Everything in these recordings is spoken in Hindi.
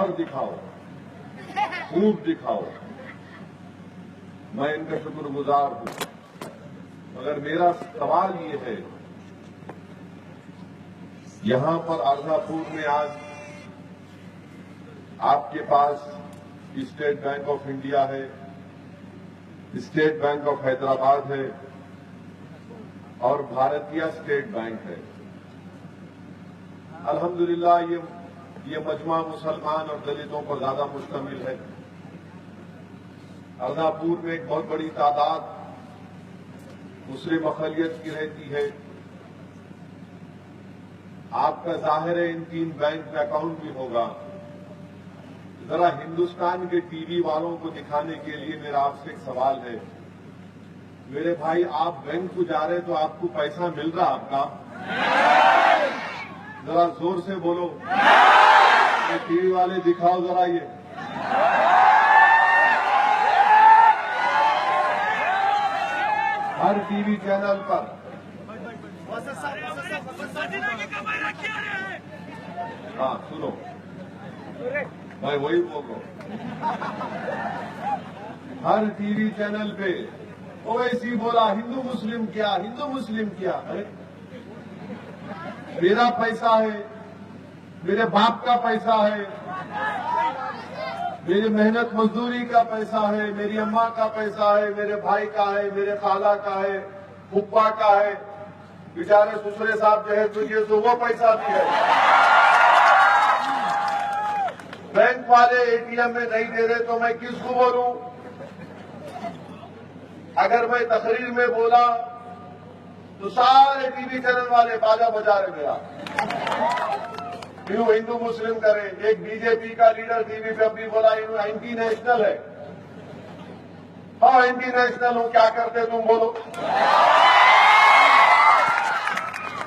और दिखाओ, खूब दिखाओ। मैं इनका शुक्रगुजार हूं। मगर मेरा सवाल ये है, यहां पर अर्धापुर में आज आपके पास स्टेट बैंक ऑफ इंडिया है, स्टेट बैंक ऑफ हैदराबाद है और भारतीय स्टेट बैंक है। अल्हम्दुलिल्लाह ये मजमा मुसलमान और दलितों पर ज्यादा मुश्तमिल है। अर्धापुर में एक बहुत बड़ी तादाद मुस्लिम अक़लियत की रहती है। आपका जाहिर है इन 3 बैंक में अकाउंट भी होगा। जरा हिंदुस्तान के टीवी वालों को दिखाने के लिए मेरा आपसे एक सवाल है। मेरे भाई, आप बैंक को जा रहे तो आपको पैसा मिल रहा आपका? जरा जोर से बोलो। ये टीवी वाले दिखाओ जरा ये। हर टीवी चैनल पर हाँ सुनो, मैं वही बोल रहा हूं। हर टीवी चैनल पे ओवैसी बोला हिंदू मुस्लिम क्या, हिंदू मुस्लिम क्या। अरे मेरा पैसा है, मेरे बाप का पैसा है, मेरी मेहनत मजदूरी का पैसा है, मेरी अम्मा का पैसा है, मेरे भाई का है, मेरे खाला का है, फुप्पा का है। बेचारे ससुरे साहब जो है तुझे तो वो पैसा भी है। बैंक वाले एटीएम में नहीं दे रहे तो मैं किसको बोलूं? अगर मैं तकरीर में बोला तो सारे टीवी चैनल वाले बाजा बजा रहे मेरा, क्यों हिंदू मुस्लिम करे। एक बीजेपी का लीडर टीवी पे अभी बोला एंटी नेशनल है। हाँ एंटी नेशनल हूं, क्या करते तुम बोलो?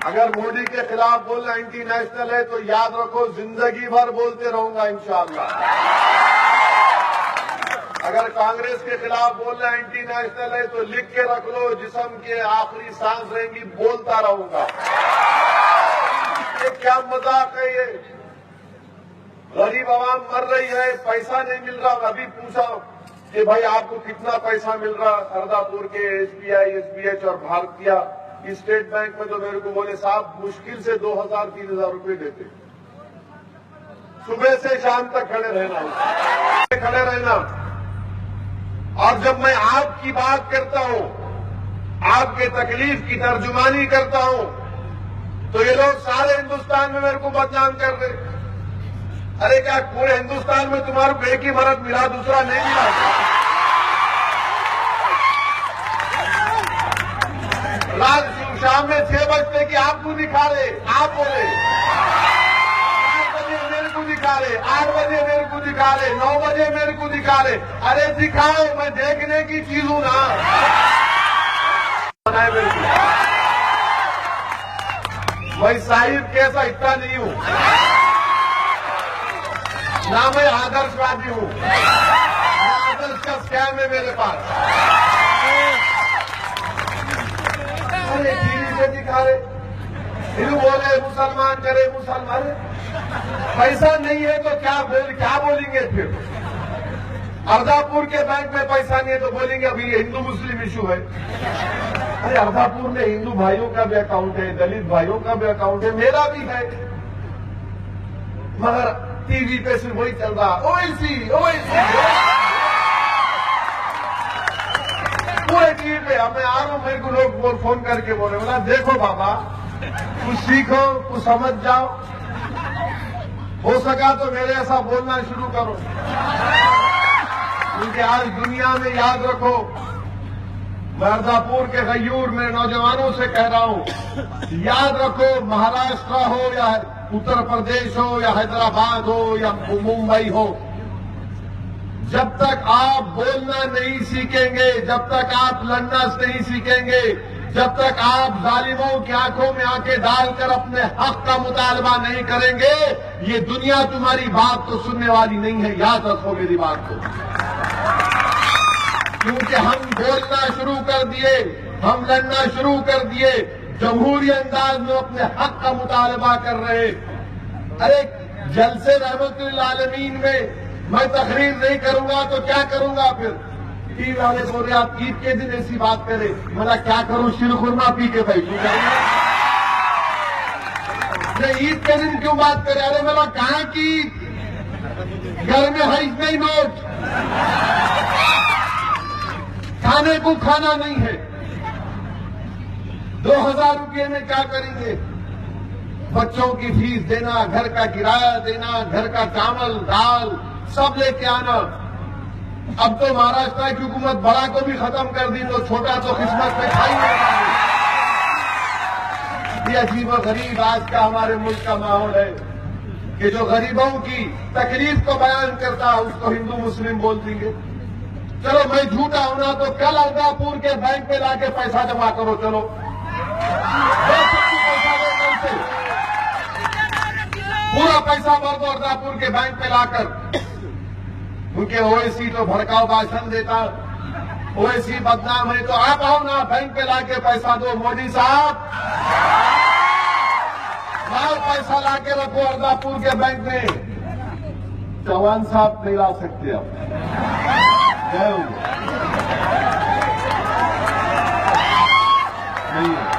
अगर मोदी के खिलाफ बोलना एंटी नेशनल है तो याद रखो जिंदगी भर बोलते रहूंगा इंशाअल्लाह। अगर कांग्रेस के खिलाफ बोलना एंटी नेशनल है तो लिख के रख लो, जिस्म के आखिरी सांस रहेंगी बोलता रहूंगा। ये क्या मजाक है? ये गरीब आवाम मर रही है, पैसा नहीं मिल रहा। अभी पूछा कि भाई आपको कितना पैसा मिल रहा? अर्धापुर के एसबीआई, एसबीएच और भारतीय स्टेट बैंक में तो मेरे को बोले साहब मुश्किल से 2000-3000 रुपए देते। सुबह से शाम तक खड़े रहना। और जब मैं आपकी बात करता हूं, आपके तकलीफ की तर्जुमानी करता हूं, तो ये लोग सारे हिंदुस्तान में मेरे को बदनाम कर रहे। अरे क्या पूरे हिंदुस्तान में तुम्हारे को एक ही मर्द मिला, दूसरा नहीं मिला? रात शाम में 6 बजते कि आपको दिखा रहे, आप बोले 4 बजे मेरे को दिखा रहे, 8 बजे मेरे को दिखा रहे, 9 बजे मेरे को दिखा रहे। अरे दिखाओ, मैं देखने की चीज हूं ना। मेरे को मैं साहिब कैसा इतना नहीं हूं ना, मैं आदर्शवादी हूं। आदर्श का स्कैम है मेरे पास। अरे टीवी पे दिखा रहे, हिंदू बोले मुसलमान करे मुसलमान। पैसा नहीं है तो क्या बोलेंगे फिर? अर्धापुर के बैंक में पैसा नहीं है तो बोलेंगे अभी हिंदू मुस्लिम इशू है। अरे अर्धापुर में हिंदू भाइयों का भी अकाउंट है, दलित भाइयों का भी अकाउंट है, मेरा भी है। मगर टीवी पे सिर्फ वही चल रहा, ओवैसी पूरे टीवी पे। मैं आ रहा हूं, मेरे को लोग फोन करके बोले, बोला देखो बाबा कुछ सीखो, कुछ समझ जाओ, हो सका तो मेरे ऐसा बोलना शुरू करो। क्योंकि आज दुनिया में याद रखो, मैं अर्धापुर के गयूर में नौजवानों से कह रहा हूं, याद रखो महाराष्ट्र हो या उत्तर प्रदेश हो या हैदराबाद हो या मुंबई हो, जब तक आप बोलना नहीं सीखेंगे, जब तक आप लड़ना नहीं सीखेंगे, जब तक आप जालिमों की आंखों में आंखें डालकर अपने हक का मुतालबा नहीं करेंगे, ये दुनिया तुम्हारी बात तो सुनने वाली नहीं है। याद रखो मेरी बात को। क्योंकि हम बोलना शुरू कर दिए, हम लड़ना शुरू कर दिए, जमहूरी अंदाज में अपने हक का मुतालबा कर रहे। अरे जलसे रहमतुल आलमीन में मैं तकरीर नहीं करूंगा तो क्या करूंगा फिर? टीवी वाले बोल रहे आप ईद के दिन ऐसी बात करें, मैं क्या करूं, शीरखुरमा पी के बैठू? ईद के दिन क्यों बात करें? अरे मेरा कहाँ की घर में है नहीं नोट, खाने को खाना नहीं है, 2000 रुपये में क्या करेंगे? बच्चों की फीस देना, घर का किराया देना, घर का चावल दाल सब लेके आना। अब तो महाराष्ट्र की हुकूमत बड़ा को भी खत्म कर दी तो छोटा तो किस्मत में खाई नहीं। ये अजीब और गरीब आज का हमारे मुल्क का माहौल है कि जो गरीबों की तकलीफ को बयान करता है उसको हिंदू मुस्लिम बोल देंगे। चलो मैं झूठा होना तो कल अर्दापुर के बैंक पे लाके पैसा जमा करो, चलो पूरा पैसा भर दो अर्दापुर के बैंक पे लाकर। उनके ओवैसी तो भड़काऊ भाषण देता, ओवैसी बदनाम है, तो आप आओ ना बैंक पे लाके पैसा दो। मोदी साहब लाओ पैसा लाके रखो अर्दापुर के बैंक में। चौहान साहब नहीं ला सकते अब, गए होंगे नहीं है।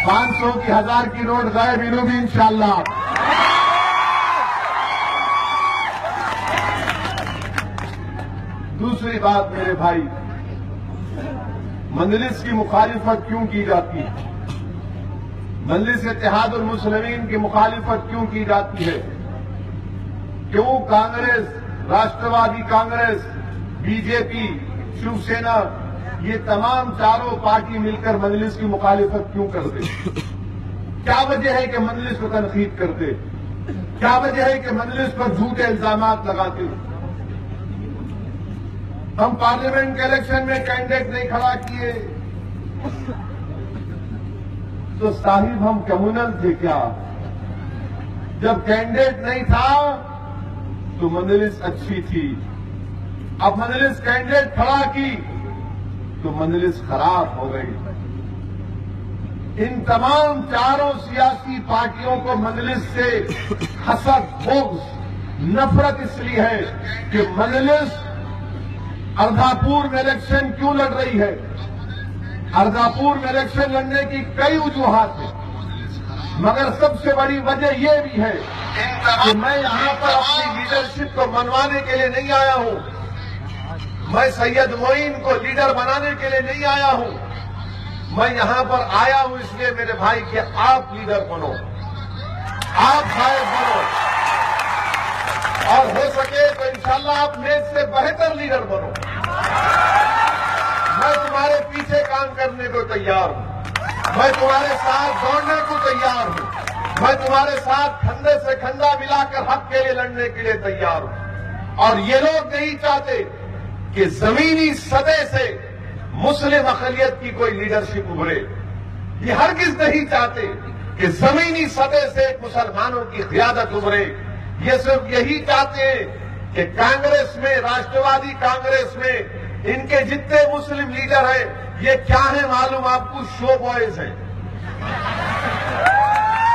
500 की 1000 की नोट गए भी इंशाल्लाह। दूसरी बात मेरे भाई, मजलिस की मुखालिफत क्यों की जाती है? मजलिस इत्तेहादुल मुस्लिमीन की मुखालिफत क्यों की जाती है? क्यों कांग्रेस, राष्ट्रवादी कांग्रेस, बीजेपी, शिवसेना, ये तमाम चारों पार्टी मिलकर मजलिस की मुखालिफत क्यों करते? क्या वजह है कि मजलिस को तनकीद करते? क्या वजह है कि मजलिस पर झूठे इल्जामात लगाते? हम पार्लियामेंट के इलेक्शन में कैंडिडेट नहीं खड़ा किए तो साहिब हम कम्युनल थे क्या? जब कैंडिडेट नहीं था तो मजलिस अच्छी थी, अब मजलिस कैंडिडेट खड़ा की तो मजलिस खराब हो गई। इन तमाम चारों सियासी पार्टियों को मजलिस से हसद, बुग़्ज़, नफरत इसलिए है कि मजलिस अर्दापुर में इलेक्शन क्यों लड़ रही है? अर्दापुर में इलेक्शन लड़ने की कई वजूहात हैं, मगर सबसे बड़ी वजह यह भी है कि मैं यहां पर अपनी लीडरशिप को मनवाने के लिए नहीं आया हूं। मैं सैयद मोइन को लीडर बनाने के लिए नहीं आया हूं। मैं यहां पर आया हूं इसलिए मेरे भाई कि आप लीडर बनो, आप नायक बनो, और हो सके तो इंशाल्लाह आप मेरे से बेहतर लीडर बनो। मैं तुम्हारे पीछे काम करने को तैयार हूं, मैं तुम्हारे साथ दौड़ने को तैयार हूं, मैं तुम्हारे साथ खंडे से खंडा मिलाकर हक के लिए लड़ने के लिए तैयार हूं। और ये लोग नहीं चाहते कि जमीनी सतह से मुस्लिम अक़लियत की कोई लीडरशिप उभरे। ये हरगिज़ नहीं चाहते कि जमीनी सतह से मुसलमानों की क़ियादत उभरे। ये सिर्फ यही चाहते हैं कि कांग्रेस में, राष्ट्रवादी कांग्रेस में इनके जितने मुस्लिम लीडर हैं ये क्या है मालूम आपको? शो बॉयज हैं,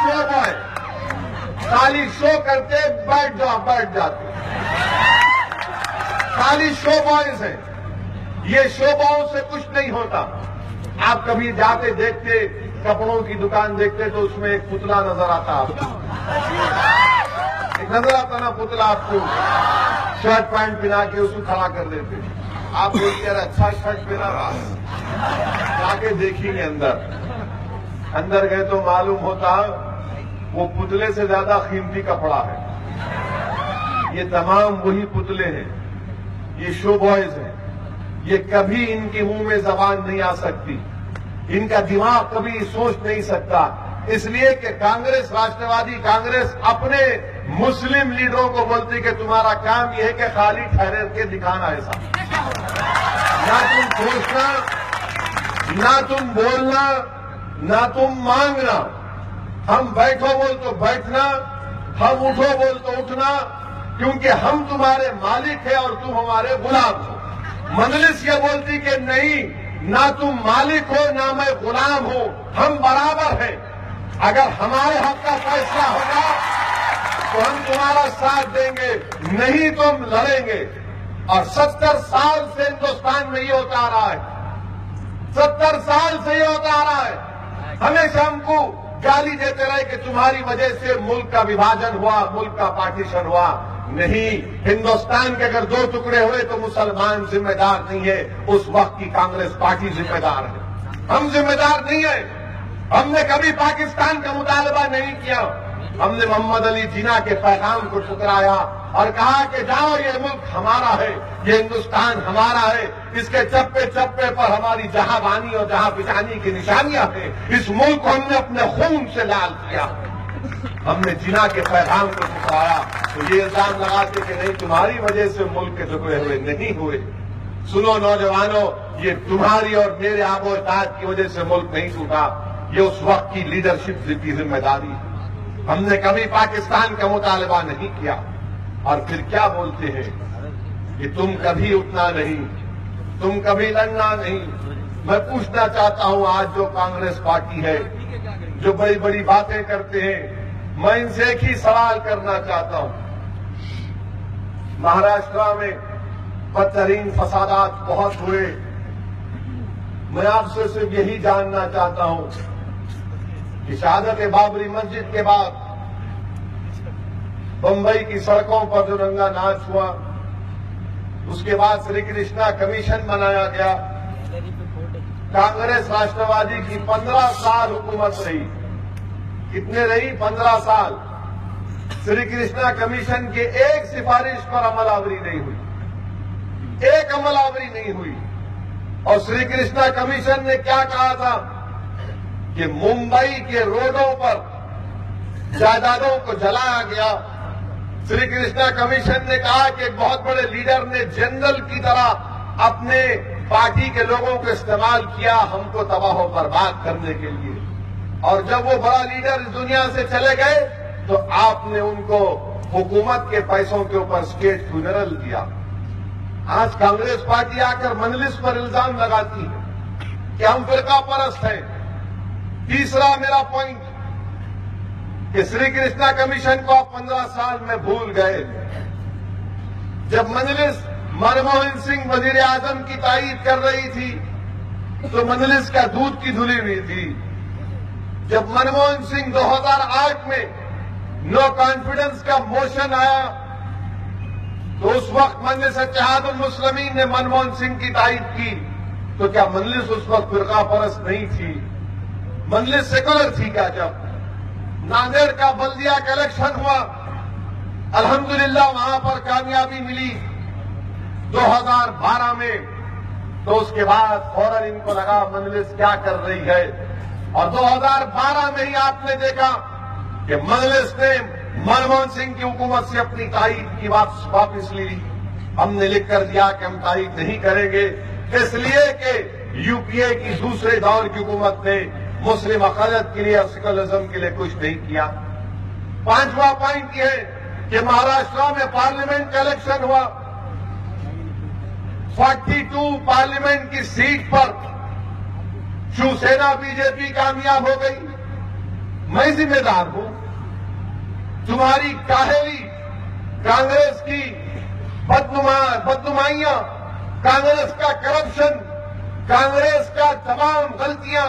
शो बॉय, खाली शो करते बैठ जाते, खाली शो बॉयज हैं। ये शो बॉय से कुछ नहीं होता। आप कभी जाते देखते, कपड़ों की दुकान देखते तो उसमें एक पुतला नजर आता आपको, एक नजर आता ना पुतला आपको, शर्ट पैंट पहना के उसको खड़ा कर देते। आप बोलते यार अच्छा शर्ट पहना रहा, जाके देखेंगे अंदर गए तो मालूम होता वो पुतले से ज्यादा कीमती कपड़ा है। ये तमाम वही पुतले हैं, ये शो बॉयज हैं। ये कभी इनके मुंह में जबान नहीं आ सकती, इनका दिमाग कभी सोच नहीं सकता, इसलिए कि कांग्रेस, राष्ट्रवादी कांग्रेस अपने मुस्लिम लीडरों को बोलती कि तुम्हारा काम यह है कि खाली ठहर के दिखाना ऐसा, ना तुम सोचना, ना तुम बोलना, ना तुम मांगना। हम बैठो बोल तो बैठना, हम उठो बोल तो उठना, क्योंकि हम तुम्हारे मालिक हैं और तुम हमारे गुलाम हो। मजलिस ये बोलती कि नहीं, ना तुम मालिक हो ना मैं गुलाम हूं, हम बराबर हैं। अगर हमारे हक का फैसला होगा तो हम तुम्हारा साथ देंगे, नहीं तो हम लड़ेंगे। और 70 साल से हिंदुस्तान में ये होता आ रहा है, 70 साल से ये होता आ रहा है। हमेशा हमको गाली देते रहे कि तुम्हारी वजह से मुल्क का विभाजन हुआ, मुल्क का पार्टीशन हुआ। नहीं, हिंदुस्तान के अगर 2 टुकड़े हुए तो मुसलमान जिम्मेदार नहीं है, उस वक्त की कांग्रेस पार्टी जिम्मेदार है, हम जिम्मेदार नहीं है। हमने कभी पाकिस्तान का मुतालबा नहीं किया। हमने मोहम्मद अली जिन्ना के पैगाम को ठुकराया और कहा कि जाओ, ये मुल्क हमारा है, ये हिंदुस्तान हमारा है, इसके चप्पे चप्पे पर हमारी जहांबानी और जहां पिछानी की निशानियां हैं। इस मुल्क को हमने अपने खून से लाल किया। हमने जिन्ना के पैगाम को ठुकराया तो ये इल्जाम लगाते कि नहीं, तुम्हारी वजह से मुल्क के टुकड़े हुए, नहीं हुए। सुनो नौजवानों, ये तुम्हारी और मेरे आबो इत्तेहाद की वजह से मुल्क नहीं टूटा, ये उस वक्त की लीडरशिप की जिम्मेदारी है। हमने कभी पाकिस्तान का मुतालबा नहीं किया। और फिर क्या बोलते हैं कि तुम कभी उठना नहीं, तुम कभी लड़ना नहीं। मैं पूछना चाहता हूं, आज जो कांग्रेस पार्टी है, जो बड़ी बड़ी बातें करते हैं, मैं इनसे एक ही सवाल करना चाहता हूं। महाराष्ट्र में बदतरीन फसादात बहुत हुए। मैं आपसे सिर्फ यही जानना चाहता हूं कि शहादत बाबरी मस्जिद के बाद बंबई की सड़कों पर जो रंगा नाच हुआ, उसके बाद श्री कृष्णा कमीशन बनाया गया। कांग्रेस राष्ट्रवादी की 15 साल हुकूमत रही। कितने रही? 15 साल। श्री कृष्णा कमीशन के एक सिफारिश पर अमलावरी नहीं हुई, एक अमलावरी नहीं हुई। और श्री कृष्णा कमीशन ने क्या कहा था कि मुंबई के रोडों पर जायदादों को जलाया गया। श्री कृष्णा कमीशन ने कहा कि एक बहुत बड़े लीडर ने जनरल की तरह अपने पार्टी के लोगों को इस्तेमाल किया हमको तबाह बर्बाद करने के लिए। और जब वो बड़ा लीडर इस दुनिया से चले गए तो आपने उनको हुकूमत के पैसों के ऊपर स्टेट फ्यूनरल दिया। आज कांग्रेस पार्टी आकर मजलिस पर इल्जाम लगाती है कि हम फिरका परस्त हैं। तीसरा मेरा पॉइंट कि श्री कृष्णा कमीशन को आप 15 साल में भूल गए। जब मजलिस मनमोहन सिंह वजीर आजम की तारीफ कर रही थी तो मजलिस का दूध की धुली हुई थी। जब मनमोहन सिंह 2008 में नो कॉन्फिडेंस का मोशन आया तो उस वक्त मजलिस इत्तेहादुल मुस्लिमीन ने मनमोहन सिंह की तारीफ की। तो क्या मजलिस उस वक्त फिरका परस्त नहीं थी? मजलिस सेकुलर थी क्या? जब नांदेड़ का बल्दिया का इलेक्शन हुआ, अल्हम्दुलिल्लाह वहां पर कामयाबी मिली 2012 में, तो उसके बाद फौरन इनको लगा मजलिस क्या कर रही है। और 2012 में ही आपने देखा कि मजलिस ने मनमोहन सिंह की हुकूमत से अपनी तारीफ की वापस ली। हमने लिख कर दिया कि हम तारीफ नहीं करेंगे, इसलिए कि यूपीए की दूसरे दौर की हुकूमत ने मुस्लिम अक़लियत के लिए और सेकुलरिज्म के लिए कुछ नहीं किया। 5वां पॉइंट यह है कि महाराष्ट्र में पार्लियामेंट का इलेक्शन हुआ। 42 पार्लियामेंट की सीट पर शिवसेना बीजेपी कामयाब हो गई। मैं जिम्मेदार हूं। तुम्हारी काहेली, कांग्रेस की बदनुमाइयां, कांग्रेस का करप्शन, कांग्रेस का तमाम गलतियां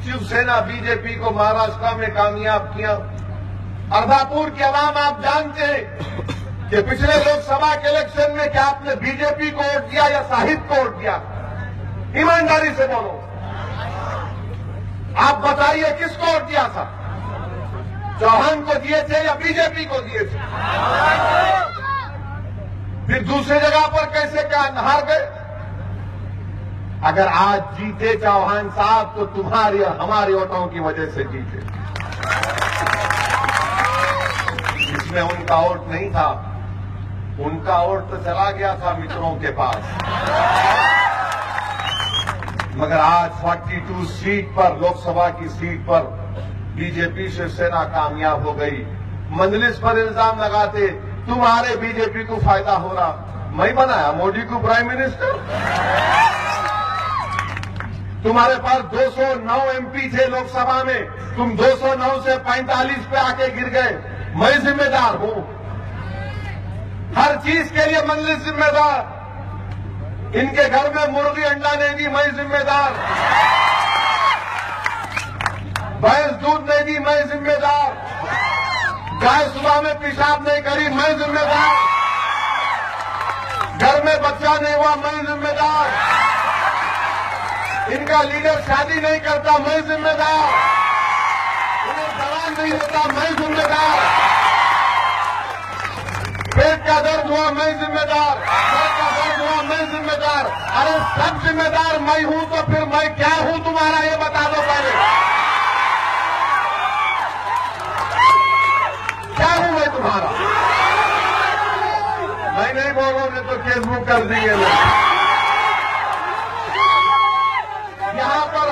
शिवसेना बीजेपी को महाराष्ट्र में कामयाब किया। अर्धापुर की आवाम आप जानते हैं कि पिछले लोकसभा के इलेक्शन में क्या आपने बीजेपी को वोट दिया या साहिब को वोट दिया? ईमानदारी से बोलो, आप बताइए किसको वोट दिया था? चौहान को दिए थे या बीजेपी को दिए थे? फिर दूसरी जगह पर कैसे क्या हार गए? अगर आज जीते चौहान साहब तो तुम्हारी और हमारे वोटों की वजह से जीते। इसमें उनका वोट नहीं था, उनका वोट तो चला गया था मित्रों के पास। मगर आज 42 सीट पर, लोकसभा की सीट पर बीजेपी शिवसेना कामयाब हो गई। मजलिस पर इल्जाम लगाते तुम्हारे बीजेपी को फायदा हो रहा। मैं बनाया मोदी को प्राइम मिनिस्टर। तुम्हारे पास 209 एमपी थे लोकसभा में, तुम 209 से 45 पे आके गिर गए। मैं जिम्मेदार हूं, हर चीज के लिए मंजिल जिम्मेदार। इनके घर में मुर्गी अंडा नहीं दी, मैं जिम्मेदार। भैंस दूध नहीं दी, मैं जिम्मेदार। गाय सुबह में पेशाब नहीं करी, मैं जिम्मेदार। घर में बच्चा नहीं हुआ, मैं जिम्मेदार। इनका लीडर शादी नहीं करता, मैं जिम्मेदार। इन्हें जवान नहीं होता, मैं जिम्मेदार। पेट का दर्द हुआ, मैं जिम्मेदार। सर का दर्द हुआ, मैं जिम्मेदार। अरे सब जिम्मेदार मैं हूं, तो फिर मैं क्या हूं तुम्हारा, ये बता दो पहले। क्या हूं मैं तुम्हारा? मैं नहीं बोल रहा हूं, नहीं तो केस बुक कर दिए लोग। यहां पर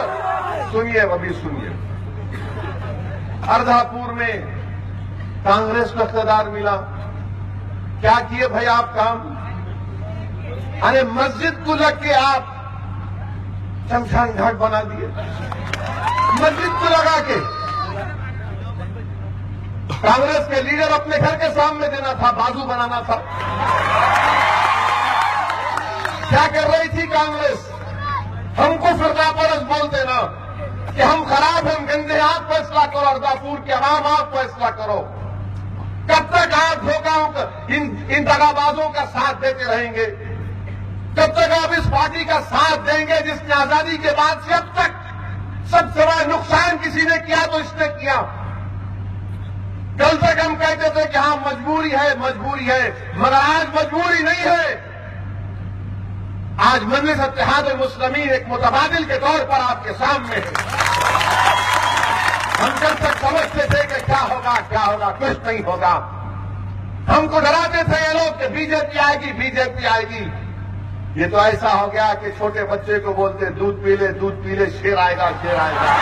सुनिए, अभी सुनिए, अर्धापुर में कांग्रेस को इख्तियार मिला। क्या किए भाई आप काम? अरे मस्जिद को लग के आप शमशान घाट बना दिए, मस्जिद को लगा के। कांग्रेस के लीडर अपने घर के सामने देना था, बाजू बनाना था। क्या कर रही थी कांग्रेस? हमको फिरकापरस बोलते ना कि हम खराब, हम गंदे, आप फैसला करो। अर्दापुर के अवाम आप फैसला करो। कब तक आप धोखाओं इन दगाबाजों का साथ देते रहेंगे? कब तक आप इस पार्टी का साथ देंगे जिसने आजादी के बाद से अब तक सबसे बड़ा नुकसान किसी ने किया तो इसने किया। कल तक हम कहते थे कि हाँ मजबूरी है, मजबूरी है, मगर आज मजबूरी नहीं है। आज मजलिस इत्तेहादुल मुस्लिमीन एक मुतबादिल के तौर पर आपके सामने है। हम कल तक समझते थे कि क्या होगा, क्या होगा, कुछ नहीं होगा। हमको डराते थे ये लोग कि बीजेपी आएगी, बीजेपी आएगी। ये तो ऐसा हो गया कि छोटे बच्चे को बोलते दूध पी ले, दूध पी ले, शेर आएगा, शेर आएगा।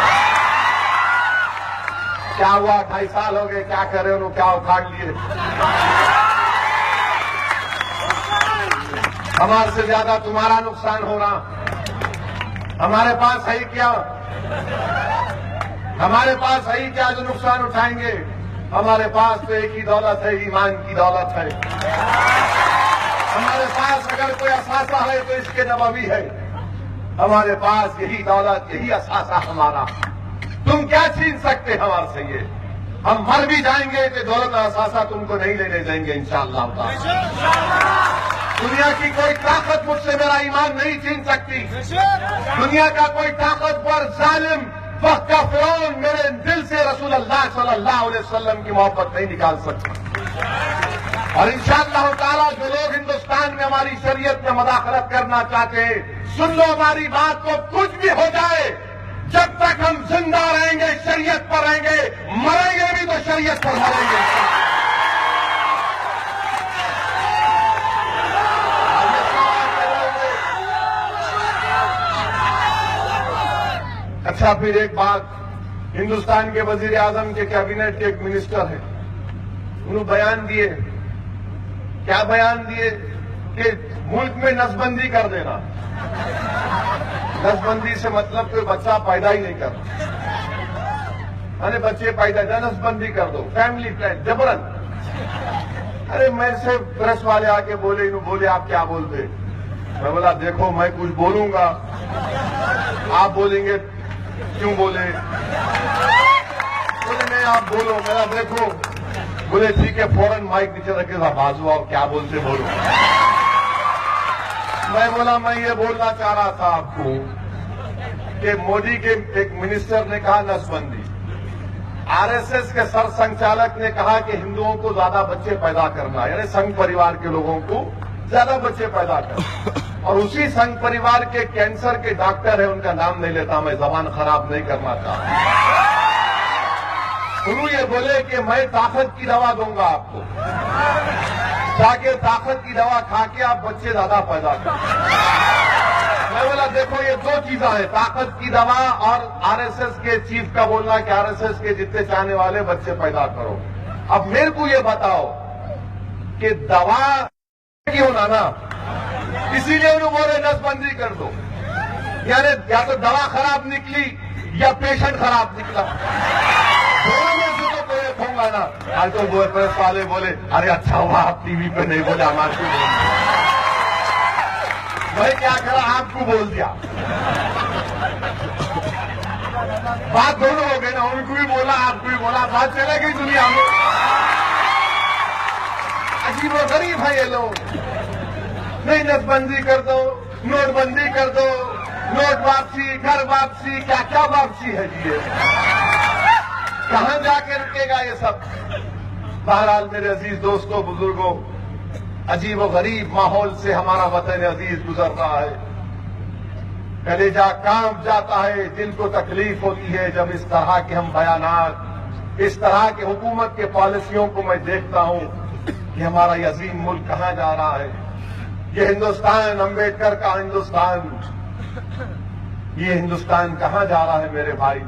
क्या हुआ? 2.5 साल हो गए, क्या कर रहे हो? क्या उखाड़ लिए? हमारे से ज्यादा तुम्हारा नुकसान हो रहा। हमारे पास है क्या? हमारे पास है क्या जो नुकसान उठाएंगे? हमारे पास तो एक ही दौलत है, ईमान की दौलत है। हमारे पास अगर कोई असासा है तो इसके नबवी है। हमारे पास यही दौलत, यही असासा हमारा। तुम क्या छीन सकते हमारे से? ये हम मर भी जाएंगे तो दौलत और असासा तुमको नहीं लेने देंगे इंशाअल्लाह। दुनिया की कोई ताकत मुझसे मेरा ईमान नहीं छीन सकती। दुनिया का कोई ताकतवर जालिम वक्त का फिरौन मेरे दिल से रसूल अल्लाह सल्लल्लाहु अलैहि वसल्लम की मोहब्बत नहीं निकाल सकता। और इंशाअल्लाह ताला जो लोग हिंदुस्तान में हमारी शरीयत में मदाखलत करना चाहते हैं, सुन लो हमारी बात को, कुछ भी हो जाए, जब तक हम जिंदा रहेंगे शरीयत पर रहेंगे, मरेंगे भी तो शरीयत पर मरेंगे। अच्छा, फिर एक बात, हिंदुस्तान के वजीर आजम के कैबिनेट के एक मिनिस्टर है, उन्होंने बयान दिए। क्या बयान दिए? कि मुल्क में नसबंदी कर देना। नसबंदी से मतलब कोई बच्चा पैदा ही नहीं करना। अरे बच्चे पैदा, नसबंदी कर दो, फैमिली प्लान जबरन। अरे मेरे से प्रेस वाले आके बोले, इन्होंने बोले आप क्या बोलते? मैं बोला देखो मैं कुछ बोलूंगा, आप बोलेंगे क्यों बोले? बोले नहीं आप बोलो। मेरा देखो, बोले ठीक है, फौरन माइक नीचे रखे था, बाजू और क्या बोलते बोलो। मैं बोला मैं ये बोलना चाह रहा था आपको कि मोदी के एक मिनिस्टर ने कहा नसबंदी, आरएसएस के सर संचालक ने कहा कि हिंदुओं को ज्यादा बच्चे पैदा करना, यानी संघ परिवार के लोगों को ज्यादा बच्चे पैदा करना। और उसी संघ परिवार के कैंसर के डॉक्टर है, उनका नाम नहीं लेता मैं, जबान खराब नहीं करना चाहता। उन्होंने ये बोले कि मैं ताकत की दवा दूंगा आपको, ताकि ताकत की दवा खा के आप बच्चे ज्यादा पैदा करें। मैं बोला देखो ये दो चीजें हैं, ताकत की दवा और आरएसएस के चीफ का बोलना कि आरएसएस के जितने चाहने वाले बच्चे पैदा करो। अब मेरे को ये बताओ कि दवा क्यों ना, इसीलिए उन्होंने बोले नसबंदी कर दो। यानी या तो दवा खराब निकली या पेशेंट खराब निकला, दोनों में से तो कोई एक होगा ना। आज तो वो प्रेस वाले बोले अरे अच्छा हुआ आप टीवी पे नहीं बोले, हमारे को बोल दिया। भाई क्या करा, आपको बोल दिया। बात दोनों हो गई ना, उनको भी बोला आपको भी बोला, बात चले गई दुनिया में। अजीब और गरीब है ये लोग। नहीं नसबंदी कर दो, नोटबंदी कर दो, नोट वापसी, घर वापसी, क्या क्या वापसी है जी ये, कहां जाके रुकेगा ये सब। बहरहाल मेरे अजीज दोस्तों बुजुर्गों, अजीब और गरीब माहौल से हमारा वतन अजीज गुजर रहा है। कलेजा कांप जाता है, दिल को तकलीफ होती है जब इस तरह के हम बयानात, इस तरह के हुकूमत के पॉलिसियों को मैं देखता हूं कि हमारा ये अजीम मुल्क कहां जा रहा है। ये हिंदुस्तान, अंबेडकर का हिंदुस्तान, ये हिंदुस्तान कहां जा रहा है मेरे भाई।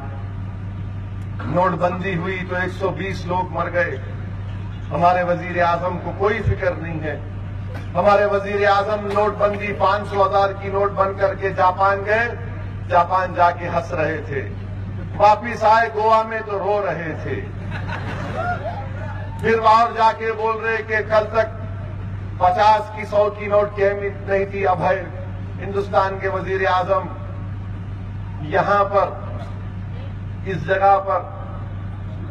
नोटबंदी हुई तो 120 लोग मर गए, हमारे वजीर आजम को कोई फिक्र नहीं है। हमारे वजीर आजम नोटबंदी 500,000 की नोट बन करके जापान गए, जापान जाके हंस रहे थे, वापिस आए गोवा में तो रो रहे थे। फिर बाहर जाके बोल रहे कि कल तक 50 की 100 की नोट की अहमियत नहीं थी, अब है। हिंदुस्तान के वजीर आजम यहां पर इस जगह पर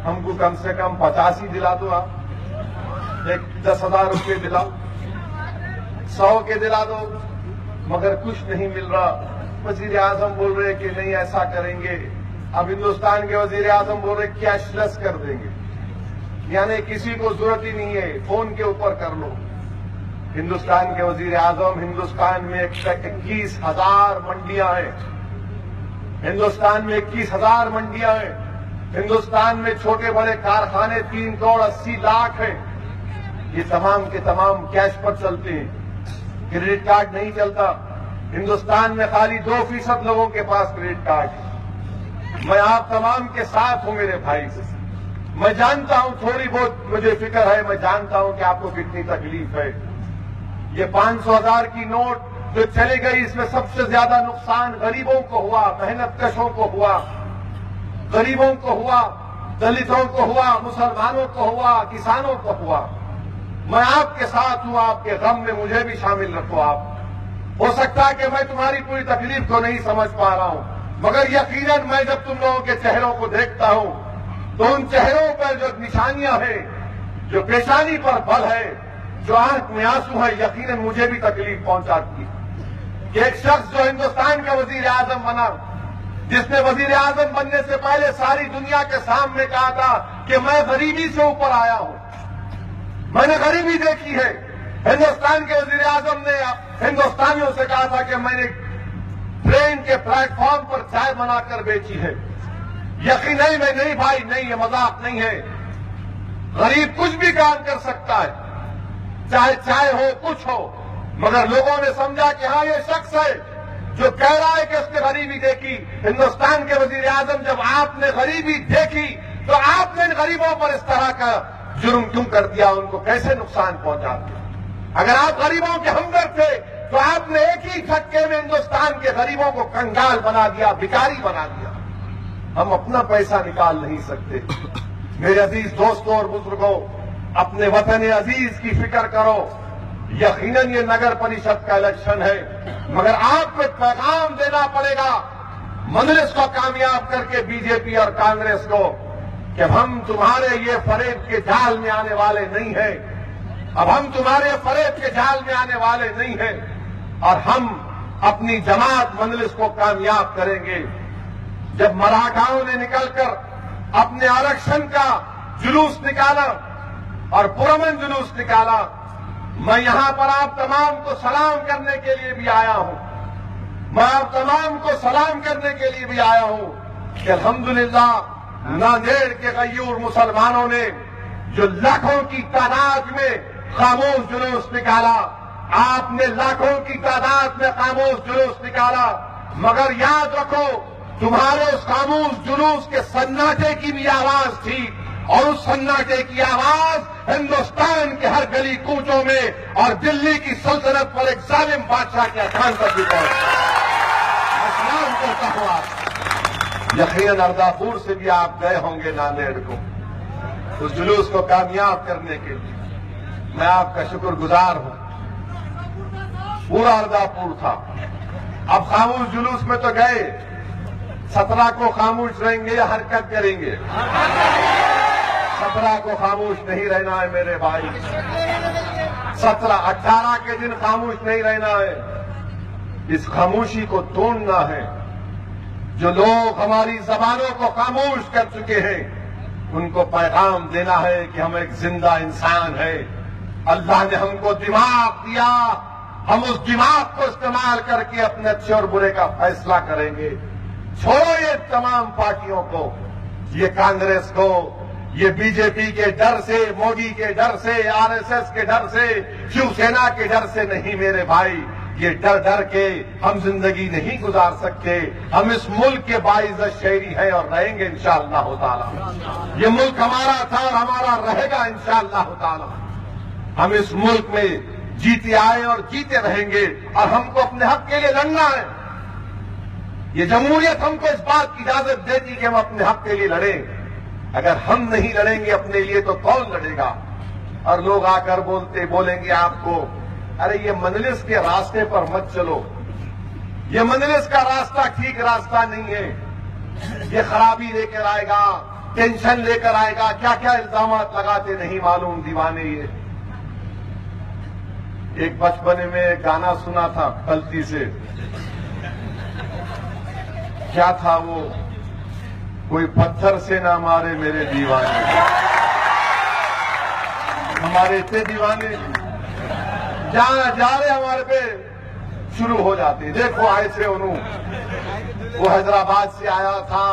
हमको कम से कम 50 ही दिला दो, आप एक 10,000 रुपये दिलाओ, 100 के दिला दो, मगर कुछ नहीं मिल रहा। वजीर आजम बोल रहे कि नहीं ऐसा करेंगे। अब हिंदुस्तान के वजीर आजम बोल रहे कैशलेस कर देंगे, यानी किसी को जरूरत ही नहीं है, फोन के ऊपर कर लो। हिंदुस्तान के वजीर आजम, हिंदुस्तान में 21,000 मंडियां हैं, हिंदुस्तान में 21,000 मंडियां हैं, हिंदुस्तान में छोटे बड़े कारखाने 3 करोड़ 80 लाख हैं। ये तमाम के तमाम कैश पर चलते हैं, क्रेडिट कार्ड नहीं चलता। हिंदुस्तान में खाली 2% लोगों के पास क्रेडिट कार्ड है। मैं आप तमाम के साथ हूं मेरे भाई। मैं जानता हूं, थोड़ी बहुत मुझे फिक्र है, मैं जानता हूं कि आपको कितनी तकलीफ है। ये 500,000 की नोट जो चली गई, इसमें सबसे ज्यादा नुकसान गरीबों को हुआ, मेहनत कशों को हुआ, गरीबों को हुआ, दलितों को हुआ, मुसलमानों को हुआ, किसानों को हुआ। मैं आपके साथ हूं, आपके गम में मुझे भी शामिल रखो आप। हो सकता है कि मैं तुम्हारी पूरी तकलीफ को नहीं समझ पा रहा हूं, मगर यकीनन मैं जब तुम लोगों के चेहरों को देखता हूं तो उन चेहरों पर जो निशानियां हैं, जो पेशानी पर बल है, जो आंख में आंसू है, यकीनन मुझे भी तकलीफ पहुंचाती है कि एक शख्स जो हिंदुस्तान का वजीर आजम बना, जिसने वजीर आजम बनने से पहले सारी दुनिया के सामने कहा था कि मैं गरीबी से ऊपर आया हूं, मैंने गरीबी देखी है। हिंदुस्तान के वजीर आजम ने हिंदुस्तानियों से कहा था कि मैंने ट्रेन के प्लेटफॉर्म पर चाय बनाकर बेची है। यकीन नहीं भाई, नहीं, ये मजाक नहीं है। गरीब कुछ भी काम कर सकता है, चाहे चाय हो, कुछ हो, मगर लोगों ने समझा कि हाँ ये शख्स है जो कह रहा है कि उसने गरीबी देखी। हिंदुस्तान के वजीर आजम, जब आपने गरीबी देखी तो आपने इन गरीबों पर इस तरह का जुर्म क्यों कर दिया, उनको कैसे नुकसान पहुंचा दिया? अगर आप गरीबों के हमदर्द थे तो आपने एक ही झटके में हिंदुस्तान के गरीबों को कंगाल बना दिया, भिखारी बना दिया। हम अपना पैसा निकाल नहीं सकते। मेरे अजीज दोस्तों और बुजुर्गों, अपने वतन अजीज की फिक्र करो। यकीनन ये नगर परिषद का इलेक्शन है, मगर आपको एक पैगाम देना पड़ेगा मजलिस को कामयाब करके बीजेपी और कांग्रेस को कि हम तुम्हारे ये फरेब के जाल में आने वाले नहीं हैं। अब हम तुम्हारे फरेब के जाल में आने वाले नहीं हैं और हम अपनी जमात मजलिस को कामयाब करेंगे। जब मराठाओं ने निकलकर अपने आरक्षण का जुलूस निकाला और पुरअमन जुलूस निकाला, मैं यहां पर आप तमाम को सलाम करने के लिए भी आया हूं। मैं आप तमाम को सलाम करने के लिए भी आया हूं कि अल्हम्दुलिल्लाह नांदेड़ के गयूर मुसलमानों ने जो लाखों की तादाद में खामोश जुलूस निकाला, आपने लाखों की तादाद में खामोश जुलूस निकाला, मगर याद रखो तुम्हारे उस खामोश जुलूस के सन्नाटे की भी आवाज थी और उस सन्नाटे की आवाज हिंदुस्तान के हर गली कूचों में और दिल्ली की सल्तनत पर एक जालिम बादशाह के अखान तक भी पहुंची। इस्लाम को तकवा। यकीनन अर्दापुर से भी आप गए होंगे नांदेड़ को, उस जुलूस को कामयाब करने के लिए मैं आपका शुक्रगुजार हूं। पूरा अर्दापुर था। अब खामोश जुलूस में तो गए, 17 को खामोश रहेंगे या हरकत करेंगे? 17 को खामोश नहीं रहना है मेरे भाई। 17, 18 के दिन खामोश नहीं रहना है। इस खामोशी को तोड़ना है। जो लोग हमारी जबानों को खामोश कर चुके हैं, उनको पैगाम देना है कि हम एक जिंदा इंसान है। अल्लाह ने हमको दिमाग दिया, हम उस दिमाग को इस्तेमाल करके अपने अच्छे और बुरे का फैसला करेंगे। छोड़ो ये तमाम पार्टियों को, ये कांग्रेस को, ये बीजेपी के डर से, मोदी के डर से, आरएसएस के डर से, शिवसेना के डर से नहीं मेरे भाई। ये डर डर के हम जिंदगी नहीं गुजार सकते। हम इस मुल्क के बाइज़्ज़त शहरी हैं और रहेंगे इंशाअल्लाह ताला। ये मुल्क हमारा था और हमारा रहेगा इंशाअल्लाह ताला। हम इस मुल्क में जीते आए और जीते रहेंगे और हमको अपने हक के लिए लड़ना है। ये जमहूरियत हमको इस बात की इजाजत देती कि हम अपने हक के लिए लड़ें। अगर हम नहीं लड़ेंगे अपने लिए तो कौन लड़ेगा? और लोग आकर बोलेंगे आपको, अरे ये मजलिस के रास्ते पर मत चलो, ये मजलिस का रास्ता ठीक रास्ता नहीं है, ये खराबी लेकर आएगा, टेंशन लेकर आएगा, क्या क्या इल्जामात लगाते नहीं मालूम दीवाने। ये एक बचपने में एक गाना सुना था गलती से, क्या था वो? कोई पत्थर से ना मारे मेरे दीवाने। हमारे इतने दीवाने जहां जा रहे हमारे पे शुरू हो जाते। देखो ऐसे उन्होंने, वो हैदराबाद से आया था,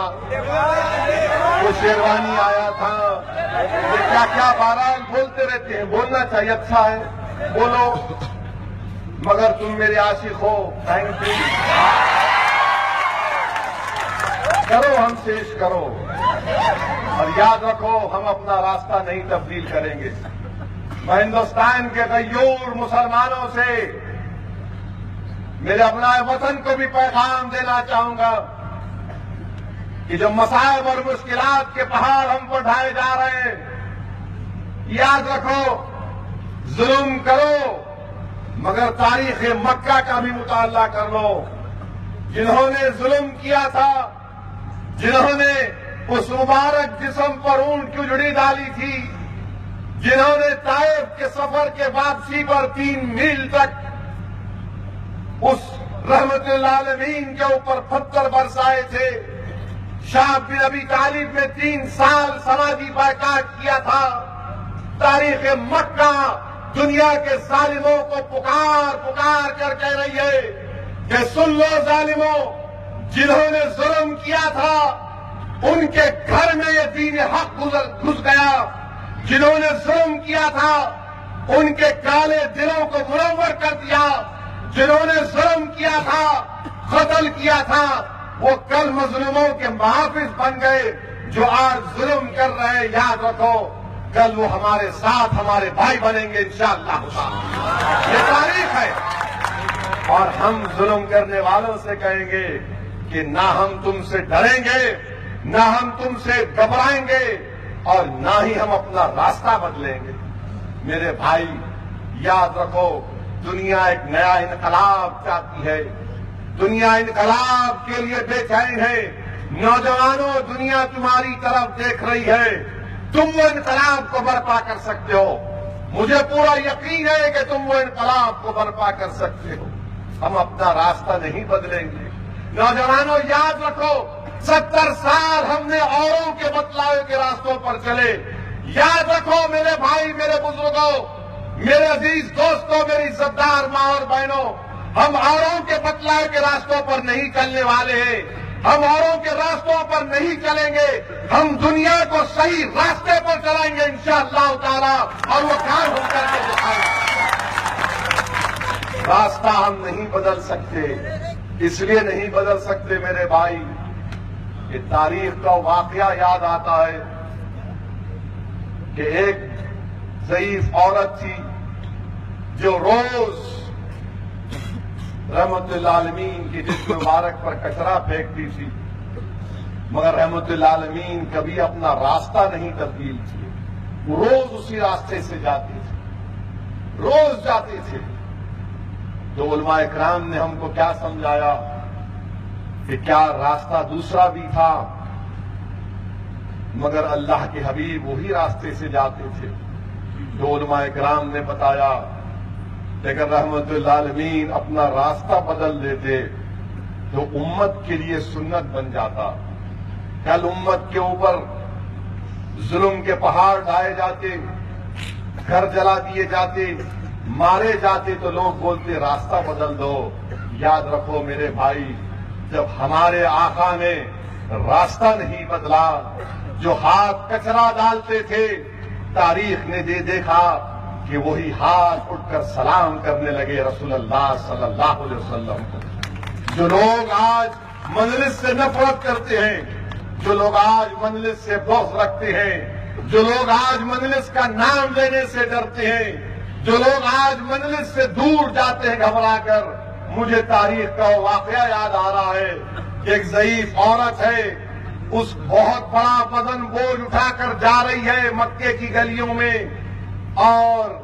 वो शेरवानी आया था, ये क्या क्या बहरहाल बोलते रहते हैं। बोलना चाहिए, अच्छा है बोलो, मगर तुम मेरे आशिक हो, थैंक यू। करो हमसे इश्क करो और याद रखो हम अपना रास्ता नहीं तब्दील करेंगे। मैं हिंदुस्तान के गयूर मुसलमानों से, मेरे अपना वतन को भी पैगाम देना चाहूंगा कि जो मसाइब और मुश्किलात के पहाड़ हम पर ढाए जा रहे हैं, याद रखो जुल्म करो मगर तारीख मक्का का भी मुताला कर लो। जिन्होंने जुल्म किया था, जिन्होंने उस मुबारक जिस्म पर ऊंट की उजड़ी डाली थी, जिन्होंने ताइफ के सफर के वापसी पर 3 मील तक उस रहमतुल आलमीन के ऊपर पत्थर बरसाए थे, शाह बिन अबी तालिब ने 3 साल समाजी बायकाट किया था। तारीख मक्का दुनिया के जालिमों को पुकार पुकार कर कह रही है कि सुन लो जालिमों, जिन्होंने जुल्म किया था उनके घर में ये दीन हक घुस गया। जिन्होंने जुल्म किया था उनके काले दिलों को मुनव्वर कर दिया। जिन्होंने जुल्म किया था, कत्ल किया था, वो कल मजलूमों के मुहाफिज बन गए। जो आज जुल्म कर रहे हैं, याद रखो कल वो हमारे साथ हमारे भाई बनेंगे इंशाअल्लाह। ये तारीख है। और हम जुल्म करने वालों से कहेंगे कि ना हम तुमसे डरेंगे, ना हम तुमसे घबराएंगे और ना ही हम अपना रास्ता बदलेंगे। मेरे भाई याद रखो, दुनिया एक नया इनकलाब चाहती है। दुनिया इनकलाब के लिए बेचैन है। नौजवानों, दुनिया तुम्हारी तरफ देख रही है। तुम वो इनकलाब को बर्पा कर सकते हो। मुझे पूरा यकीन है कि तुम वो इनकलाब को बर्पा कर सकते हो। हम अपना रास्ता नहीं बदलेंगे। नौजवानों याद रखो, 70 साल हमने औरों के बतलावे के रास्तों पर चले। याद रखो मेरे भाई, मेरे बुजुर्गों, मेरे अजीज दोस्तों, मेरी इज्जतदार मां और बहनों, हम औरों के बतलावे के रास्तों पर नहीं चलने वाले हैं। हम औरों के रास्तों पर नहीं चलेंगे। हम दुनिया को सही रास्ते पर चलाएंगे इंशाअल्लाह ताला, और वो काम हम करके दिखाएंगे। रास्ता हम नहीं बदल सकते। इसलिए नहीं बदल सकते मेरे भाई, ये तारीख का वाकया याद आता है कि एक ज़ईफ औरत थी जो रोज रहमतुल आलमीन की जिस्म मुबारक पर कचरा फेंकती थी, मगर रहमतुल आलमीन कभी अपना रास्ता नहीं तब्दील किए। वो रोज उसी रास्ते से जाते थे, रोज जाते थे। तो उलमा इकराम ने हमको क्या समझाया कि क्या रास्ता दूसरा भी था, मगर अल्लाह के हबीब वही रास्ते से जाते थे। तो उलमा इकराम ने बताया कि अगर रहमतुल आलमीन अपना रास्ता बदल देते तो उम्मत के लिए सुन्नत बन जाता। कल उम्मत के ऊपर जुल्म के पहाड़ ढाए जाते, घर जला दिए जाते, मारे जाते, तो लोग बोलते रास्ता बदल दो। याद रखो मेरे भाई, जब हमारे आका ने रास्ता नहीं बदला, जो हाथ कचरा डालते थे, तारीख ने देखा कि वही हाथ उठकर सलाम करने लगे रसूलुल्लाह सल्लल्लाहु अलैहि वसल्लम को। जो लोग आज मजलिस से नफरत करते हैं, जो लोग आज मजलिस से बौख रखते हैं, जो लोग आज मजलिस का नाम लेने से डरते हैं, जो लोग आज मजलिस से दूर जाते हैं घबराकर, मुझे तारीख का वाकया याद आ रहा है। एक ज़ईफ औरत है, उस बहुत बड़ा वजन बोझ उठाकर जा रही है मक्के की गलियों में, और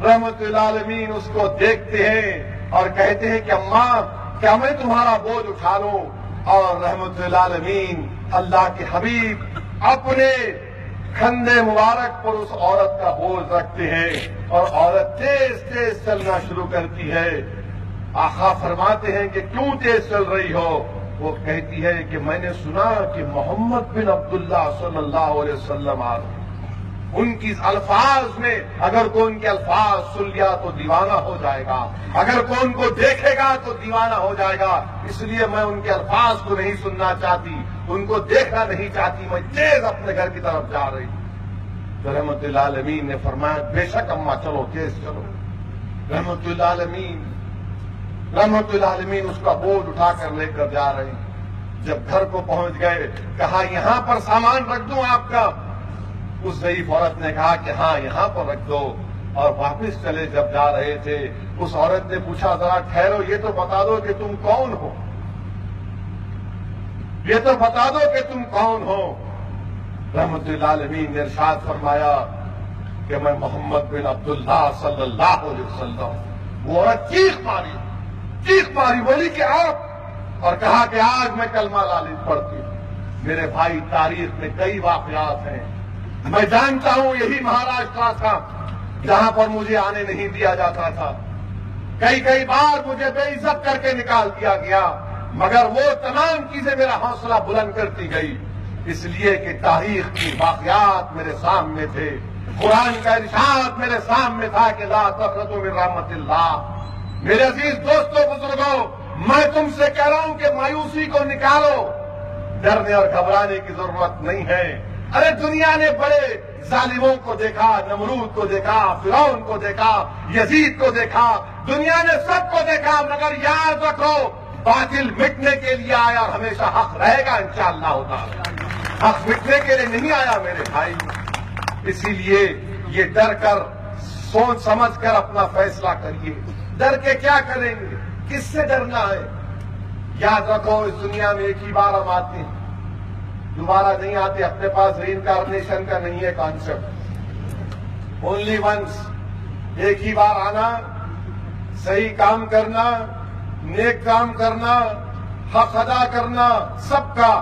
रहमतुल आलमीन उसको देखते हैं और कहते हैं कि अम्मा क्या मैं तुम्हारा बोझ उठा लूं? और रहमतुल आलमीन अल्लाह के हबीब अपने कंधे मुबारक पर उस औरत का बोझ रखते हैं और औरत तेज तेज चलना शुरू करती है। आका फरमाते हैं कि क्यों तेज चल रही हो? वो कहती है कि मैंने सुना कि मोहम्मद बिन अब्दुल्ला सल्लल्लाहु अलैहि वसल्लम आ रहे, उनकी अल्फाज में अगर कोई उनके अल्फाज सुन लिया तो दीवाना हो जाएगा, अगर कोई उनको देखेगा तो दीवाना हो जाएगा, इसलिए मैं उनके अल्फाज को नहीं सुनना चाहती, उनको देखना नहीं चाहती, मैं तेज अपने घर की तरफ जा रही। तो रहमतुल आलमीन ने फरमाया बेशक अम्मा चलो, तेज चलो। रहमतुल आलमीन उसका बोझ उठाकर लेकर जा रही। जब घर को पहुंच गए, कहा यहां पर सामान रख दूं आपका? उस ज़ईफ औरत ने कहा कि हाँ यहां पर रख दो। और वापस चले जब जा रहे थे, उस औरत ने पूछा जरा ठहरो, ये तो बता दो कि तुम कौन हो, ये तो बता दो कि तुम कौन हो। रहमतुल आलमीन ने इरशाद फरमाया कि मैं मोहम्मद बिन अब्दुल्ला सल्लल्लाहु अलैहि वसल्लम। वो औरत चीख मारी, बोली कि आप, और कहा कि आज मैं कलमा लालिज पढ़ती हूं। मेरे भाई, तारीख में कई वाकयात हैं। मैं जानता हूं यही महाराष्ट्र था जहां पर मुझे आने नहीं दिया जाता था। कई बार मुझे बेइज्जत करके निकाल दिया गया, मगर वो तमाम चीजें मेरा हौसला बुलंद करती गई, इसलिए कि तारीख की वाकयात मेरे सामने थे, कुरान का इरशाद मेरे सामने था कि ला तक़नतू मिन रहमतिल्लाह। मेरे अजीज दोस्तों, बुजुर्गों, मैं तुमसे कह रहा हूं कि मायूसी को निकालो, डरने और घबराने की जरूरत नहीं है। अरे दुनिया ने बड़े जालिमों को देखा, नमरूद को देखा, फिरौन को देखा, यजीद को देखा, दुनिया ने सबको देखा, मगर याद रखो बातिल मिटने के लिए आया और हमेशा हक रहेगा इंशाअल्लाह ताला। हक मिटने के लिए नहीं आया मेरे भाई। इसीलिए ये डर कर, सोच समझ कर अपना फैसला करिए। डर के क्या करेंगे? किससे डरना है? याद रखो इस दुनिया में एक ही बार हम आते हैं, दोबारा नहीं आते। अपने पास रीइंकार्नेशन का नहीं है कॉन्सेप्ट। ओनली वंस, एक ही बार आना, सही काम करना, नेक काम करना, हक अदा करना सबका,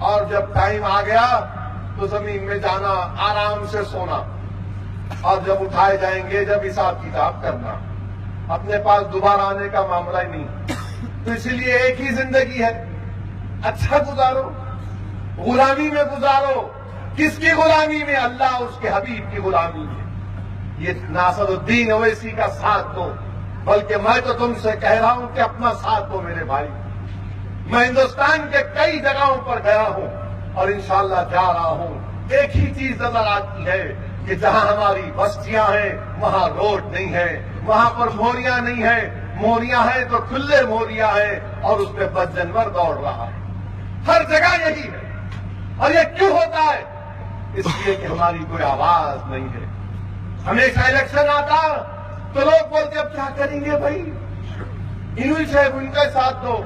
और जब टाइम आ गया तो जमीन में जाना, आराम से सोना, और जब उठाए जाएंगे जब हिसाब किताब करना। अपने पास दोबारा आने का मामला ही नहीं। तो इसलिए एक ही जिंदगी है, अच्छा गुजारो, गुलामी में गुजारो। किसकी गुलामी में? अल्लाह उसके हबीब की गुलामी में। ये नासरुद्दीन ओवैसी का साथ दो, बल्कि मैं तो तुमसे कह रहा हूं कि अपना साथ दो मेरे भाई। मैं हिंदुस्तान के कई जगहों पर गया हूं और इंशाअल्लाह जा रहा हूं। एक ही चीज नजर आती है कि जहां हमारी बस्तियां हैं वहां रोड नहीं है, वहां पर मोरियां नहीं है, मोरियां हैं तो खुले मोरियां हैं और उसमें बद जानवर दौड़ रहा है। हर जगह यही है। और ये क्यों होता है? इसलिए कि हमारी कोई आवाज नहीं है। हमेशा इलेक्शन आता तो लोग बोलते अब क्या करेंगे भाई, इन्हीं से उनके साथ दो,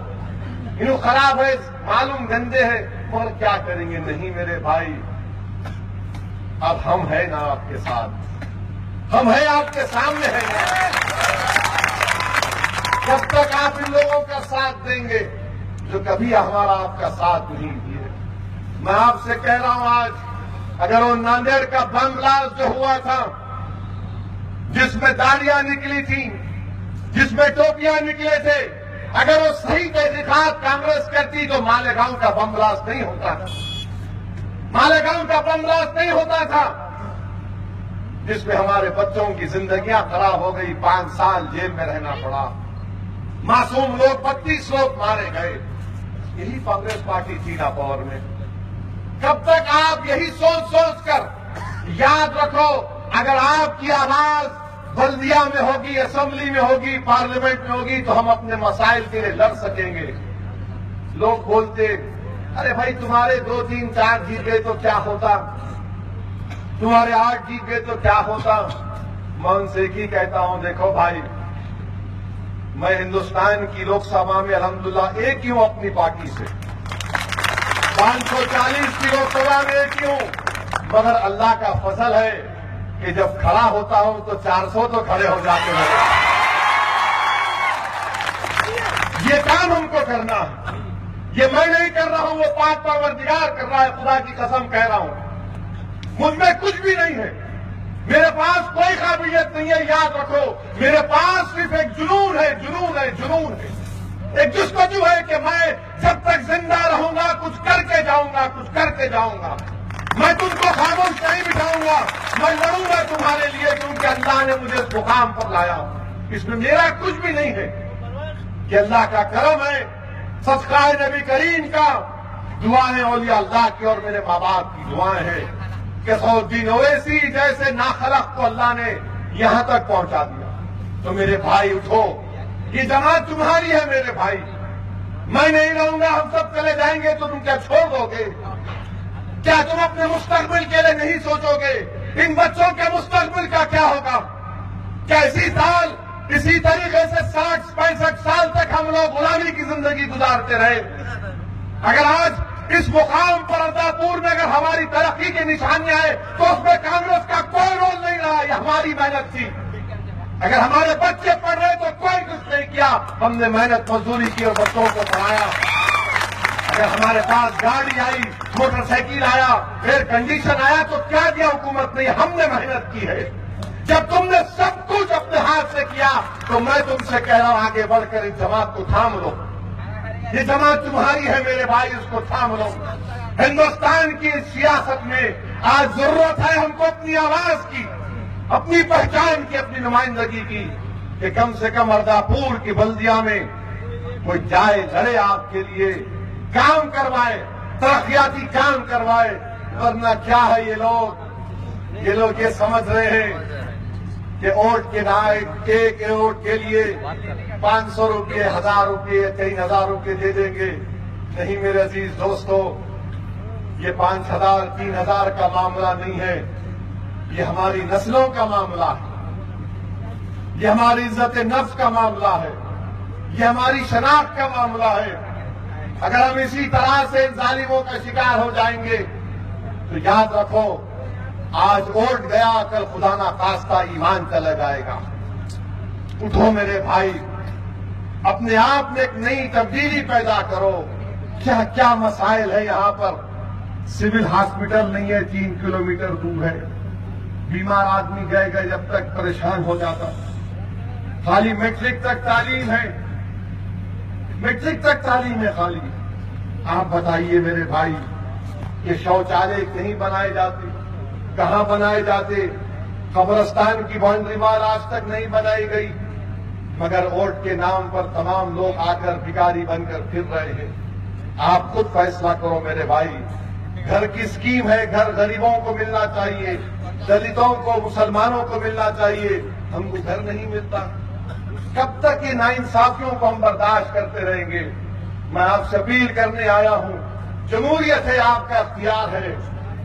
इन्हों खराब है, मालूम गंदे है, और क्या करेंगे? नहीं मेरे भाई, अब हम है ना आपके साथ, हम है आपके सामने है ना। जब तक आप इन लोगों का साथ देंगे जो कभी हमारा आपका साथ नहीं दिए। मैं आपसे कह रहा हूं आज, अगर वो नांदेड़ का बम ब्लास्ट जो हुआ था, जिसमें दाढ़ियां निकली थी, जिसमें टोपियां निकले थे, अगर वो सही तहकीकात कांग्रेस करती तो मालेगांव का बम ब्लास्ट नहीं होता था, मालेगांव का बम ब्लास्ट नहीं होता था, जिसमें हमारे बच्चों की जिंदगियां खराब हो गई, 5 साल जेल में रहना पड़ा, मासूम लोग 32 लोग मारे गए। यही कांग्रेस पार्टी थी ना पावर में। कब तक आप यही सोच सोच कर, याद रखो, अगर आपकी आवाज बल्दिया में होगी, असेंबली में होगी, पार्लियामेंट में होगी, तो हम अपने मसाइल के लिए लड़ सकेंगे। लोग बोलते, अरे भाई तुम्हारे 2, 3, 4 जीत गए तो क्या होता, तुम्हारे 8 जीत गए तो क्या होता। मैं उनसे एक ही कहता हूं, देखो भाई, मैं हिंदुस्तान की लोकसभा में अल्हम्दुलिल्लाह एक ही हूं अपनी पार्टी से, 540 की लोकसभा में एक ही हूं, मगर अल्लाह का फजल है कि जब खड़ा होता हूं तो 400 तो खड़े हो जाते हैं। ये काम हमको करना है, ये मैं नहीं कर रहा हूं, वो पाक परवरदिगार कर रहा है, खुदा की कसम कह रहा हूं। मुझ में कुछ भी नहीं है, मेरे पास कोई काबिलियत नहीं है, याद रखो, मेरे पास सिर्फ एक जुनून है, जुनून है, जुनून है, एक जुस्तजू है कि मैं जब तक जिंदा रहूंगा कुछ करके जाऊंगा, कुछ करके जाऊंगा। मैं तुमको खामोश नहीं बिठाऊंगा, मैं लड़ूंगा तुम्हारे लिए, क्योंकि अल्लाह ने मुझे इस मुकाम पर लाया। इसमें मेरा कुछ भी नहीं है, कि अल्लाह का करम है, सदका नबी करीम का, दुआएं औलिया अल्लाह की और मेरे माँ बाप की दुआएं हैं कि सऊदीन ओवैसी जैसे नाखलक को अल्लाह ने यहां तक पहुंचा दिया। तो मेरे भाई उठो, ये जमात तुम्हारी है मेरे भाई, मैं नहीं रहूंगा, हम सब चले जाएंगे तो तुम क्या छोड़ दोगे? क्या तुम अपने मुस्तकबिल के लिए नहीं सोचोगे? इन बच्चों के मुस्तकबिल का क्या होगा? क्या इसी तरीके से 60-65 साल तक हम लोग गुलामी की जिंदगी गुजारते रहे? अगर आज इस मुकाम पर अदापुर में अगर हमारी तरक्की की निशानियां हैं तो उसमें कांग्रेस का कोई रोल नहीं रहा, ये हमारी मेहनत थी। अगर हमारे बच्चे पढ़ रहे तो कोई कुछ नहीं किया, हमने मेहनत मजदूरी की और बच्चों को पढ़ाया। अगर हमारे पास गाड़ी आई, मोटरसाइकिल आया, एयर कंडीशन आया, तो क्या दिया हुकूमत ने? हमने मेहनत की है। जब तुमने सब कुछ अपने हाथ से किया तो मैं तुमसे कह रहा हूं, आगे बढ़कर इस जमात को थाम लो। ये जमात तुम्हारी है मेरे भाई, इसको थाम लो। हिंदुस्तान की सियासत में आज जरूरत है हमको अपनी आवाज की, अपनी पहचान की, अपनी नुमाइंदगी की, कि कम से कम अर्दापुर की बल्दिया में कोई जाए, लड़े आपके लिए, काम करवाए, तरक्याती काम करवाए। वरना क्या है, ये लोग ये समझ रहे हैं कि वोट के नायक एक वोट के लिए 500 रुपये, 1000 रुपये, 3000 रुपये दे देंगे। नहीं मेरे अजीज दोस्तों, ये 5000, 3000 का मामला नहीं है, ये हमारी नस्लों का मामला है, ये हमारी इज्जत नफ्स का मामला है, ये हमारी शनाख्त का मामला है। अगर हम इसी तरह से जालिमों का शिकार हो जाएंगे तो याद रखो, आज वोट गया, कल खुदा ना खास्ता ईमान चला जाएगा। उठो मेरे भाई, अपने आप में एक नई तब्दीली पैदा करो। क्या क्या मसाइल है यहाँ पर? सिविल हॉस्पिटल नहीं है, 3 किलोमीटर दूर है, बीमार आदमी गए जब तक परेशान हो जाता। खाली मैट्रिक तक तालीम है, मैट्रिक तक तालीम है खाली। आप बताइए मेरे भाई, ये शौचालय नहीं बनाए जाते, कहां बनाए जाते? कब्रिस्तान की बाउंड्री वाल आज तक नहीं बनाई गई, मगर वोट के नाम पर तमाम लोग आकर भिखारी बनकर फिर रहे हैं। आप खुद फैसला करो मेरे भाई। घर की स्कीम है, घर गरीबों को मिलना चाहिए, दलितों को, मुसलमानों को मिलना चाहिए, हमको घर नहीं मिलता। कब तक ये नाइंसाफियों को हम बर्दाश्त करते रहेंगे? मैं आपसे अपील करने आया हूं, जमहूरियत है, आपका अख्तियार है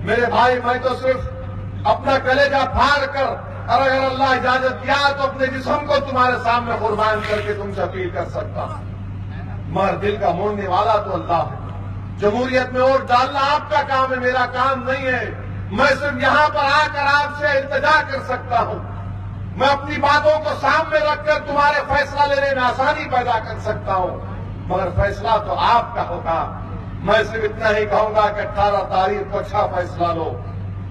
मेरे भाई। मैं तो सिर्फ अपना कलेजा फाड़ कर और अगर अल्लाह इजाजत दिया तो अपने जिस्म को तुम्हारे सामने कुर्बान करके तुमसे अपील कर सकता हूं। मगर दिल का मोड़ने वाला तो अल्लाह है। जमहूरियत में वोट डालना आपका काम है, मेरा काम नहीं है। मैं सिर्फ यहां पर आकर आपसे इल्तिजा कर सकता हूं। मैं अपनी बातों को सामने रखकर तुम्हारे फैसला लेने में आसानी पैदा कर सकता हूं, मगर फैसला तो आपका होगा। मैं सिर्फ इतना ही कहूंगा कि 18 तारीख को अच्छा फैसला लो,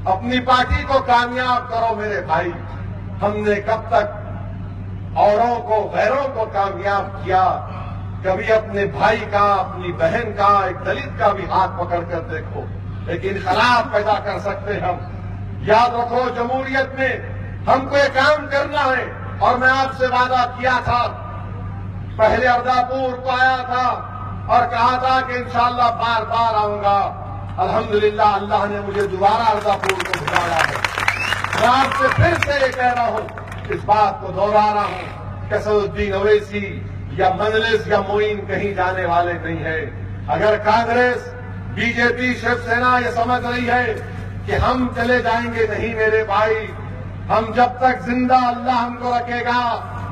अपनी पार्टी को कामयाब करो। मेरे भाई, हमने कब तक औरों को, गैरों को कामयाब किया? कभी अपने भाई का, अपनी बहन का, एक दलित का भी हाथ पकड़कर देखो, लेकिन इख्तिलाफ पैदा कर सकते हम। याद रखो, जमहूरियत में हमको ये काम करना है। और मैं आपसे वादा किया था, पहले अर्दापुर को आया था और कहा था कि इंशाअल्लाह बार बार आऊंगा। अल्हम्दुलिल्लाह, अल्लाह ने मुझे दोबारा अर्दापुर को बुलाया है। मैं आपसे फिर से ये कह रहा हूं, इस बात को दोहरा रहा हूं कि असदुद्दीन ओवैसी या मजलिस या मोइन कहीं जाने वाले नहीं है। अगर कांग्रेस, बीजेपी, शिवसेना ये समझ रही है कि हम चले जाएंगे, नहीं मेरे भाई। हम जब तक जिंदा अल्लाह हमको रखेगा,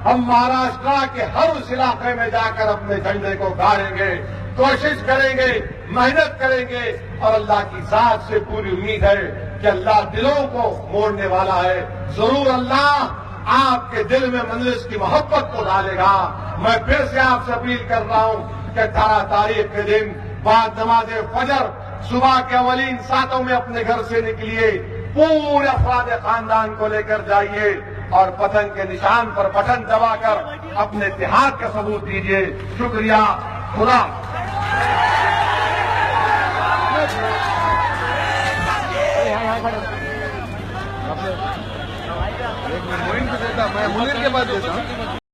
हम महाराष्ट्र के हर उस इलाके में जाकर अपने झंडे को गाड़ेंगे, कोशिश करेंगे, मेहनत करेंगे। और अल्लाह की जात से पूरी उम्मीद है कि अल्लाह दिलों को मोड़ने वाला है। जरूर अल्लाह आपके दिल में मजलिस की मोहब्बत को डालेगा। मैं फिर से आपसे अपील कर रहा हूं कि 18 तारीख के दिन बाद नमाज फजर सुबह के अवलीन सातों में अपने घर से निकलिए, पूरे अफराद खानदान को लेकर जाइए और पतंग के निशान पर बटन दबाकर अपने इत्तेहाद का सबूत दीजिए। शुक्रिया, खुदा। मैं मुनीर के पास देता हूँ।